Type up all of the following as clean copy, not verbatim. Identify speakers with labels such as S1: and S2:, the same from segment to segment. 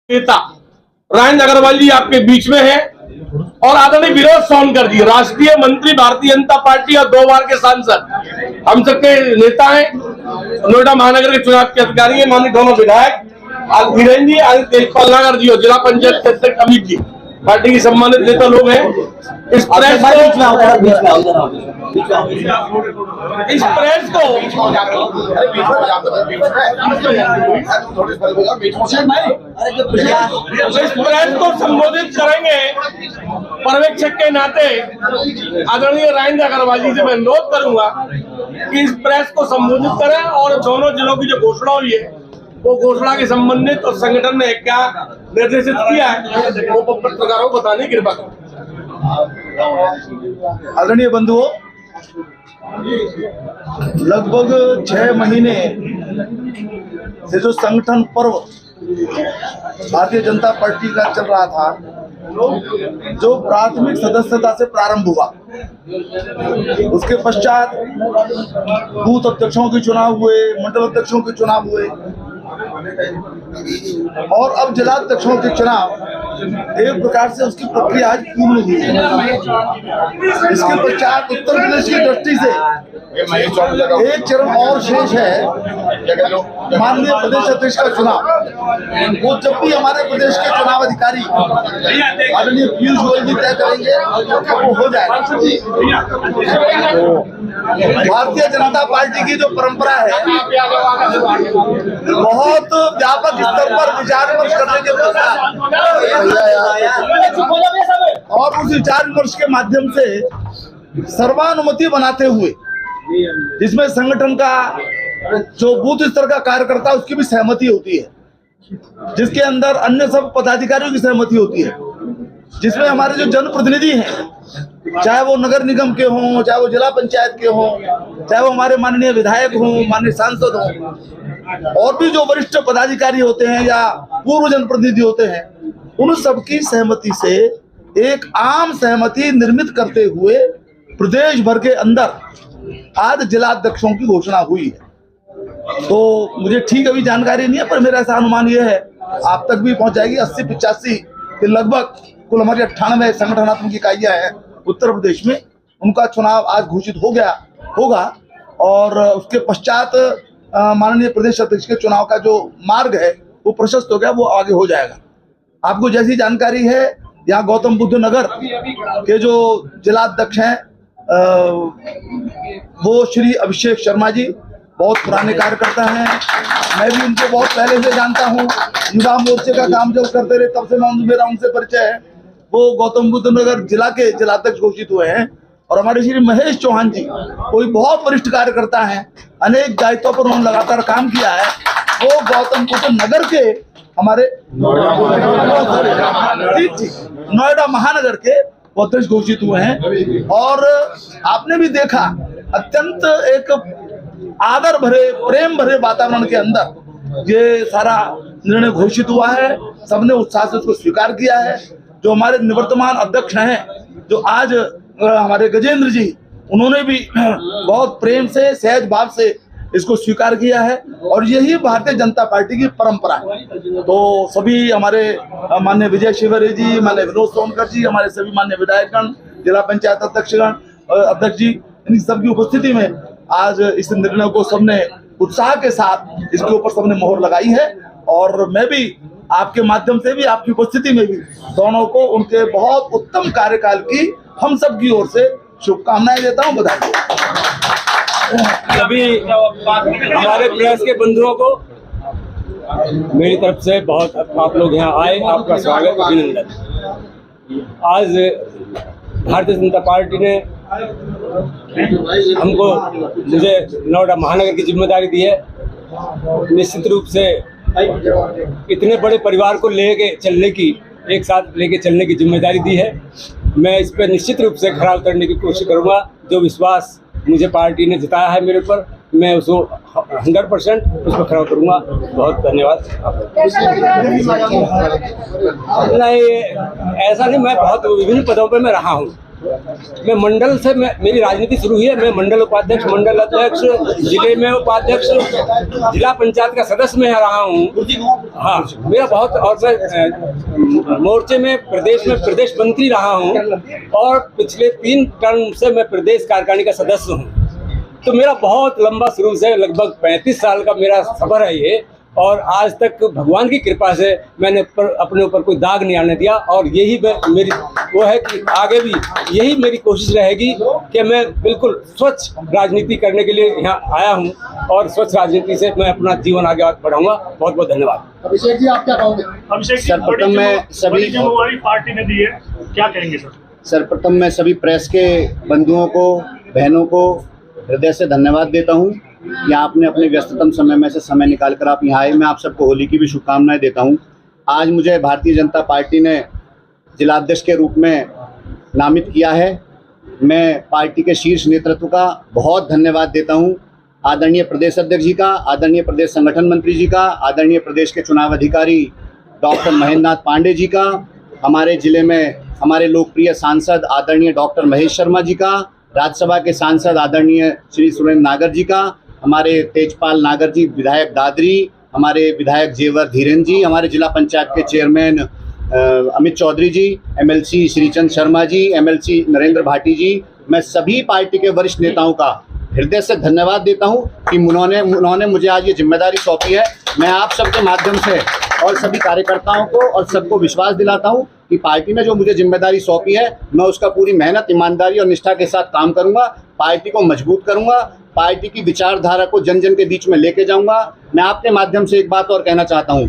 S1: नेता राजेंद्र अग्रवाल जी आपके बीच में है और आदरणीय विनोद सोनकर जी राष्ट्रीय मंत्री भारतीय जनता पार्टी और 2 बार के सांसद हम सबके नेता हैं। नोएडा महानगर के चुनाव के अधिकारी हैं माननीय दोनों विधायक धीरेन्द्र जी तेजपाल नगर जी और जिला पंचायत अध्यक्ष अमित जी पार्टी की सम्मानित नेता लोग हैं। इस प्रेस को संबोधित करेंगे पर्यवेक्षक के नाते आदरणीय राजेंद्र अग्रवाल जी से मैं अनुरोध करूंगा कि इस प्रेस को संबोधित करें और दोनों जिलों की जो घोषणा हुई है वो घोषणा के संबंधित और संगठन ने क्या निर्देशित किया है वो पत्रकारों को बताने की कृपा करें।
S2: आदरणीय बंधुओं, लगभग 6 महीने से जो संगठन पर्व भारतीय जनता पार्टी का चल रहा था, जो प्राथमिक सदस्यता से प्रारंभ हुआ, उसके पश्चात बूथ अध्यक्षों के चुनाव हुए, मंडल अध्यक्षों के चुनाव हुए और अब जिला अध्यक्षों के चुनाव एक प्रकार से उसकी प्रक्रिया आज पूर्ण हुई है। इसके पश्चात उत्तर प्रदेश की दृष्टि से एक चरण और शेष है, माननीय प्रदेश अध्यक्ष का चुनाव। वो जब भी हमारे प्रदेश के चुनाव अधिकारी आदरणीय पीयूष गोयल जी तय करेंगे वो हो जाएगा। भारतीय जनता पार्टी की जो परंपरा है, बहुत व्यापक स्तर पर विचार विमर्श करने के और उस विचार विमर्श के माध्यम से सर्वानुमति बनाते हुए, जिसमें संगठन का जो बूथ स्तर का कार्यकर्ता उसकी भी सहमति होती है, जिसके अंदर अन्य सब पदाधिकारियों की सहमति होती है, जिसमें हमारे जो जनप्रतिनिधि हैं, चाहे वो नगर निगम के हों, चाहे वो जिला पंचायत के हों, चाहे वो हमारे माननीय विधायक हों, माननीय सांसद हों, और भी जो वरिष्ठ पदाधिकारी होते हैं या पूर्व जनप्रतिनिधि होते हैं, उन सबकी सहमति से एक आम सहमति निर्मित करते हुए प्रदेश भर के अंदर आज जिला अध्यक्षों की घोषणा हुई है। तो मुझे ठीक अभी जानकारी नहीं है, पर मेरा ऐसा अनुमान यह है आप तक भी पहुंच जाएगी। 80-85 के लगभग कुल हमारी 98 संगठनात्मक इकाइयां हैं उत्तर प्रदेश में, उनका चुनाव आज घोषित हो गया होगा और उसके पश्चात माननीय प्रदेश अध्यक्ष के चुनाव का जो मार्ग है वो प्रशस्त हो गया, वो आगे हो जाएगा। आपको जैसी जानकारी है, यहाँ गौतम बुद्ध नगर के जो जिला अध्यक्ष हैं वो श्री अभिषेक शर्मा जी बहुत पुराने कार्यकर्ता हैं। मैं भी उनको बहुत पहले से जानता हूँ, युवा मोर्चे का काम जब करते रहे तब से मेरा उनसे परिचय है। वो गौतम बुद्ध नगर जिला के जिलाध्यक्ष घोषित हुए हैं। और हमारे श्री महेश चौहान जी कोई बहुत वरिष्ठ कार्यकर्ता हैं, अनेक दायित्वों पर उन्होंने लगातार काम किया है। वो गौतम बुद्ध नगर के हमारे नोएडा महानगर के अध्यक्ष घोषित हुए हैं। और आपने भी देखा अत्यंत एक आदर भरे प्रेम भरे वातावरण के अंदर ये सारा निर्णय घोषित हुआ है। सबने उत्साह से उसको स्वीकार किया है। जो हमारे निवर्तमान अध्यक्ष हैं, जो आज हमारे गजेंद्र जी, उन्होंने भी बहुत प्रेम से सहज भाव से इसको स्वीकार किया है और यही भारतीय जनता पार्टी की परंपरा है। तो सभी हमारे माननीय विजय शिवरे जी, माननीय विनोद सोनकर जी, हमारे सभी माननीय विधायकगण, जिला पंचायत अध्यक्षगण, अध्यक्ष जी, इन सबकी उपस्थिति में आज इस निर्णय को सबने उत्साह के साथ इसके ऊपर सबने मोहर लगाई है। और मैं भी आपके माध्यम से भी, आपकी उपस्थिति में भी दोनों को उनके बहुत उत्तम कार्यकाल की हम सब की ओर से शुभकामनाएं देता हूं, बधाई।
S3: सभी हमारे प्रेस के बंधुओं को मेरी तरफ से बहुत आप लोग यहाँ आए, आपका स्वागत, अभिनंदन। आज भारतीय जनता पार्टी ने मुझे नोएडा महानगर की जिम्मेदारी दी है। निश्चित रूप से इतने बड़े परिवार को एक साथ लेके चलने की जिम्मेदारी दी है। मैं इस पर निश्चित रूप से खरा उतरने की कोशिश करूंगा। जो विश्वास मुझे पार्टी ने जताया है मेरे ऊपर, मैं उसको 100% उस पर खरा उतरूंगा। बहुत धन्यवाद। नहीं, ऐसा नहीं, मैं बहुत विभिन्न पदों पर मैं रहा हूँ। मैं मंडल से मेरी राजनीति शुरू हुई है। मैं मंडल उपाध्यक्ष, मंडल अध्यक्ष, जिले में उपाध्यक्ष, जिला पंचायत का सदस्य में रहा हूँ। हाँ, मेरा बहुत, और मैं मोर्चे में प्रदेश मंत्री रहा हूँ और पिछले 3 टर्म से मैं प्रदेश कार्यकारिणी का सदस्य हूँ। तो मेरा बहुत लंबा, शुरू से लगभग 35 साल का मेरा सफर है ये, और आज तक भगवान की कृपा से मैंने अपने ऊपर कोई दाग नहीं आने दिया। और यही मेरी वो है कि आगे भी यही मेरी कोशिश रहेगी कि मैं बिल्कुल स्वच्छ राजनीति करने के लिए यहाँ आया हूँ और स्वच्छ राजनीति से मैं अपना जीवन आगे बढ़ाऊंगा। बहुत बहुत धन्यवाद।
S4: अभिषेक जी, आप क्या कहोगे?
S5: अभिषेक जी,
S4: सर्वप्रथम मैं सभी
S5: जिम्मेवारी पार्टी ने दी है, क्या कहेंगे सर?
S4: सर्वप्रथम मैं सभी प्रेस के बंधुओं को, बहनों को हृदय से धन्यवाद देता हूँ कि आपने अपने व्यस्ततम समय में से समय निकालकर आप यहाँ आए। मैं आप सबको होली की भी शुभकामनाएं देता हूँ। आज मुझे भारतीय जनता पार्टी ने जिलाध्यक्ष के रूप में नामित किया है। मैं पार्टी के शीर्ष नेतृत्व का बहुत धन्यवाद देता हूँ। आदरणीय प्रदेश अध्यक्ष जी का, आदरणीय प्रदेश संगठन मंत्री जी का, आदरणीय प्रदेश के चुनाव अधिकारी डॉक्टर महेंद्र नाथ पांडे जी का, हमारे जिले में हमारे लोकप्रिय सांसद आदरणीय डॉक्टर महेश शर्मा जी का, राज्यसभा के सांसद आदरणीय श्री सुरेंद्र नागर जी का, हमारे तेजपाल नागर जी, विधायक दादरी, हमारे विधायक जेवर धीरेन्द्र जी, हमारे जिला पंचायत के चेयरमैन अमित चौधरी जी, एमएलसी श्रीचंद शर्मा जी, एमएलसी नरेंद्र भाटी जी, मैं सभी पार्टी के वरिष्ठ नेताओं का हृदय से धन्यवाद देता हूं कि उन्होंने मुझे आज ये जिम्मेदारी सौंपी है। मैं आप सबके माध्यम से और सभी कार्यकर्ताओं को और सबको विश्वास दिलाता हूं कि पार्टी ने जो मुझे जिम्मेदारी सौंपी है, मैं उसका पूरी मेहनत, ईमानदारी और निष्ठा के साथ काम करूंगा। पार्टी को मजबूत करूंगा, पार्टी की विचारधारा को जन जन के बीच में लेके जाऊंगा। मैं आपके माध्यम से एक बात और कहना चाहता हूं,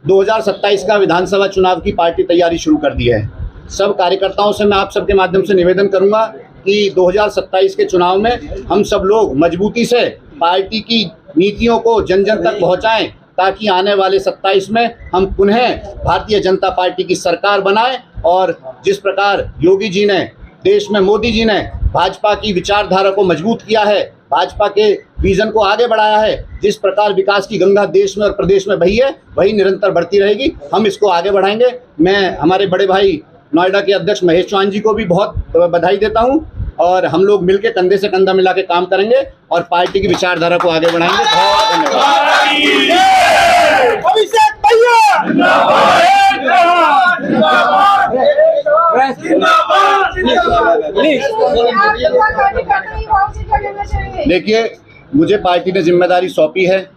S4: 2027 का विधानसभा चुनाव की पार्टी तैयारी शुरू कर दी है। सब कार्यकर्ताओं से मैं आप सबके माध्यम से निवेदन करूंगा कि 2027 के चुनाव में हम सब लोग मजबूती से पार्टी की नीतियों को जन जन तक पहुंचाएं, ताकि आने वाले 27 में हम पुनः भारतीय जनता पार्टी की सरकार बनाएं। और जिस प्रकार योगी जी ने, देश में मोदी जी ने भाजपा की विचारधारा को मजबूत किया है, भाजपा के विजन को आगे बढ़ाया है, जिस प्रकार विकास की गंगा देश में और प्रदेश में बही है, वही निरंतर बढ़ती रहेगी। हम इसको आगे बढ़ाएंगे। मैं हमारे बड़े भाई नोएडा के अध्यक्ष महेश चौहान जी को भी बहुत बधाई देता हूं, और हम लोग मिलकर कंधे से कंधा मिला के काम करेंगे और पार्टी की विचारधारा को आगे बढ़ाएंगे। बहुत धन्यवाद।
S2: अभिषेक भैया
S4: देखिए, मुझे पार्टी ने जिम्मेदारी सौंपी है।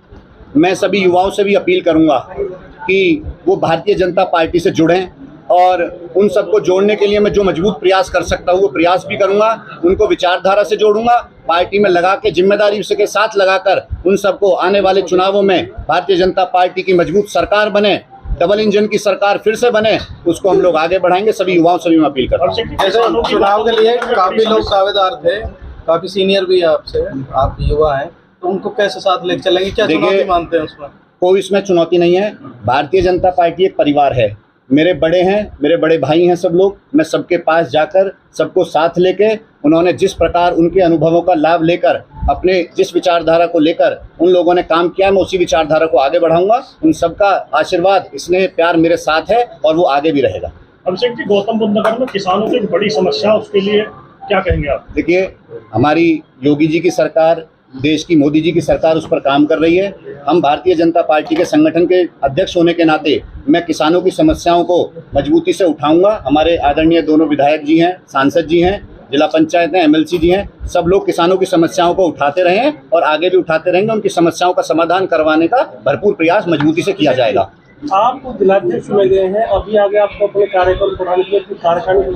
S4: मैं सभी युवाओं से भी अपील करूंगा कि वो भारतीय जनता पार्टी से जुड़ें, और उन सबको जोड़ने के लिए मैं जो मजबूत प्रयास कर सकता हूँ वो प्रयास भी करूंगा। उनको विचारधारा से जोड़ूंगा, पार्टी में लगा के, जिम्मेदारी के साथ लगाकर उन सबको आने वाले चुनावों में भारतीय जनता पार्टी की मजबूत सरकार बने, डबल इंजन की सरकार फिर से बने, उसको हम लोग आगे बढ़ाएंगे। सभी युवाओं से भी मैं अपील करता हूँ।
S6: जैसे चुनाव के लिए काफी लोग दावेदार थे, काफी सीनियर भी है आपसे, आप युवा हैं, तो उनको कैसे साथ लेकर चलेंगे? क्या चुनौती मानते हैं उसमें?
S4: कोई इसमें चुनौती नहीं है। भारतीय जनता पार्टी एक परिवार है। मेरे बड़े हैं, मेरे बड़े भाई हैं सब लोग। मैं सबके पास जाकर सबको साथ लेके, उन्होंने जिस प्रकार उनके अनुभवों का लाभ लेकर, अपने जिस विचारधारा को लेकर उन लोगों ने काम किया, मैं उसी विचारधारा को आगे बढ़ाऊंगा। उन सबका आशीर्वाद, स्नेह, प्यार मेरे साथ है और वो आगे भी रहेगा।
S5: अभिषेक जी, गौतम बुद्ध नगर में किसानों की बड़ी समस्या, उसके लिए क्या कहेंगे आप?
S4: देखिए, हमारी योगी जी की सरकार, देश की मोदी जी की सरकार उस पर काम कर रही है। हम भारतीय जनता पार्टी के संगठन के अध्यक्ष होने के नाते मैं किसानों की समस्याओं को मजबूती से उठाऊंगा। हमारे आदरणीय दोनों विधायक जी हैं, सांसद जी हैं, जिला पंचायत हैं, एमएलसी जी हैं, सब लोग किसानों की समस्याओं को उठाते रहे हैं और आगे भी उठाते रहेंगे। उनकी समस्याओं का समाधान करवाने का भरपूर प्रयास मजबूती से किया जाएगा।
S5: आप जिलाध्यक्ष चुने गए हैं, अभी आगे आपको अपने कार्यक्रम बढ़ाने के लिए कार्यकारिणी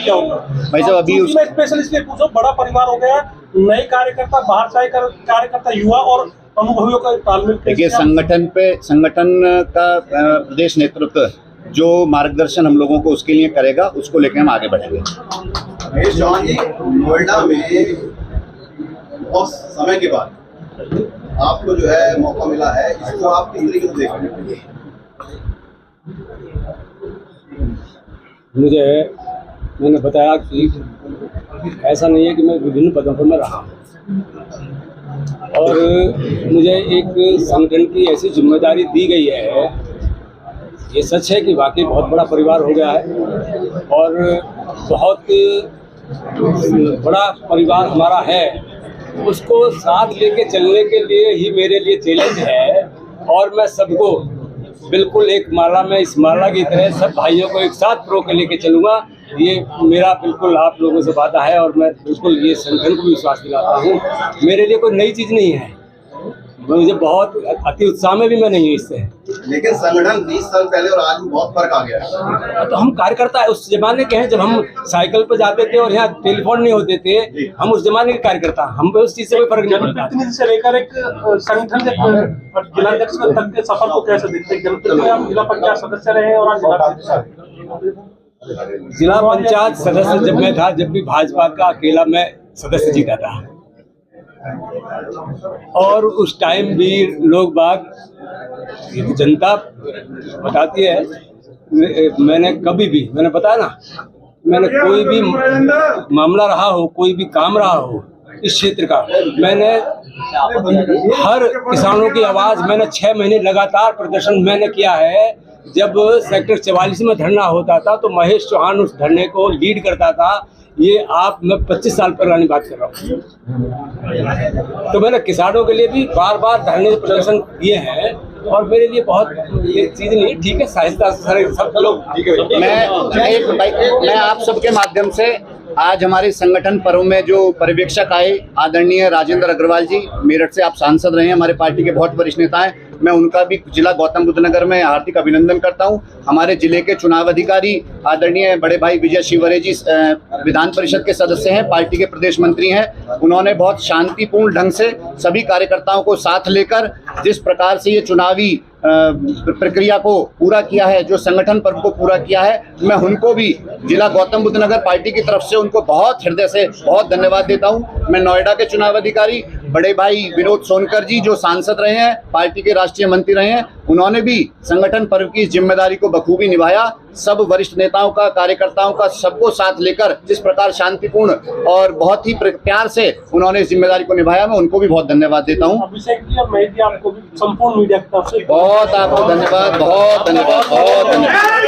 S5: क्या होगा?
S4: भाई साहब, अभी
S5: मैं स्पेशल इसलिए पूछो, बड़ा परिवार हो गया, नए कार्यकर्ता, बाहर से कार्यकर्ता, युवा और अनुभवियों का तालमेल।
S4: देखिए, संगठन का प्रदेश नेतृत्व जो मार्गदर्शन हम लोगों को उसके लिए करेगा, उसको लेकर हम आगे बढ़ेंगे।
S7: महेश चौहान जी, नोएडा में बहुत समय के बाद आपको जो है मौका मिला है, इसको आप किस तरीके से देख रहे हैं?
S3: मैंने बताया कि ऐसा नहीं है कि मैं विभिन्न पदों पर मैं रहा हूँ, और मुझे एक संगठन की ऐसी जिम्मेदारी दी गई है। ये सच है कि वाकई बहुत बड़ा परिवार हो गया है, और बहुत बड़ा परिवार हमारा है, उसको साथ लेके चलने के लिए ही मेरे लिए चैलेंज है। और मैं सबको बिल्कुल एक माला में, इस माला की तरह सब भाइयों को एक साथ प्रो के लेके चलूँगा, ये मेरा बिल्कुल आप लोगों से वादा है। और मैं बिल्कुल ये संगठन को भी विश्वास दिलाता हूँ, मेरे लिए कोई नई चीज़ नहीं है, मुझे बहुत अति उत्साह में भी मैं नहीं हूँ इससे।
S7: लेकिन संगठन 20 साल पहले और आज में बहुत फर्क आ गया है।
S3: तो हम कार्यकर्ता उस जमाने के हैं जब हम साइकिल पर जाते थे और यहाँ टेलीफोन नहीं होते थे, हम उस जमाने के कार्यकर्ता, हम पे उस चीज से कोई फर्क नहीं पड़ता।
S5: जनप्रतिनिधि से लेकर एक संगठन के जिलाध्यक्ष तक के सफर को कैसे देखते हैं? जनप्रतिनिधि आप जिला पंचायत सदस्य रहे और आज
S3: जिला पंचायत सदस्य जब मैं था, जब भी भाजपा का अकेला मैं सदस्य जीता था, और उस टाइम भी लोग बाग, जनता बताती है, मैंने कभी भी, मैंने बताया ना, मैंने कोई भी मामला रहा हो, कोई भी काम रहा हो इस क्षेत्र का, मैंने हर किसानों की आवाज़, मैंने 6 महीने लगातार प्रदर्शन मैंने किया है। जब सेक्टर 44 में धरना होता था तो महेश चौहान उस धरने को लीड करता था। ये मैं 25 साल पुरानी बात कर रहा हूँ। तो मैंने किसानों के लिए भी बार बार धरने प्रदर्शन किए हैं, और मेरे लिए बहुत ये चीज़ नहीं, ठीक है, साहित्य सब लोग ठीक है।
S4: मैं आप सबके माध्यम से आज हमारे संगठन पर्व में जो पर्यवेक्षक आए, आदरणीय राजेंद्र अग्रवाल जी, मेरठ से आप सांसद रहे हैं, हमारे पार्टी के बहुत वरिष्ठ नेता हैं, मैं उनका भी जिला गौतम बुद्ध नगर में हार्दिक अभिनंदन करता हूं। हमारे जिले के चुनाव अधिकारी आदरणीय बड़े भाई विजय शिवरे जी विधान परिषद के सदस्य हैं, पार्टी के प्रदेश मंत्री हैं, उन्होंने बहुत शांतिपूर्ण ढंग से सभी कार्यकर्ताओं को साथ लेकर जिस प्रकार से ये चुनावी प्रक्रिया को पूरा किया है, जो संगठन पर्व को पूरा किया है, मैं उनको भी जिला गौतम बुद्ध नगर पार्टी की तरफ से उनको बहुत हृदय से बहुत धन्यवाद देता हूं। मैं नोएडा के चुनाव अधिकारी बड़े भाई विनोद सोनकर जी, जो सांसद रहे हैं, पार्टी के राष्ट्रीय मंत्री रहे हैं, उन्होंने भी संगठन पर्व की इस जिम्मेदारी को बखूबी निभाया। सब वरिष्ठ नेताओं का, कार्यकर्ताओं का, सबको साथ लेकर जिस प्रकार शांतिपूर्ण और बहुत ही प्यार से उन्होंने इस जिम्मेदारी को निभाया, मैं उनको भी बहुत धन्यवाद देता हूँ।
S5: अभिषेक जी और मैं आपको भी संपूर्ण मीडिया की तरफ से
S4: बहुत आपको धन्यवाद, बहुत धन्यवाद, बहुत धन्यवाद।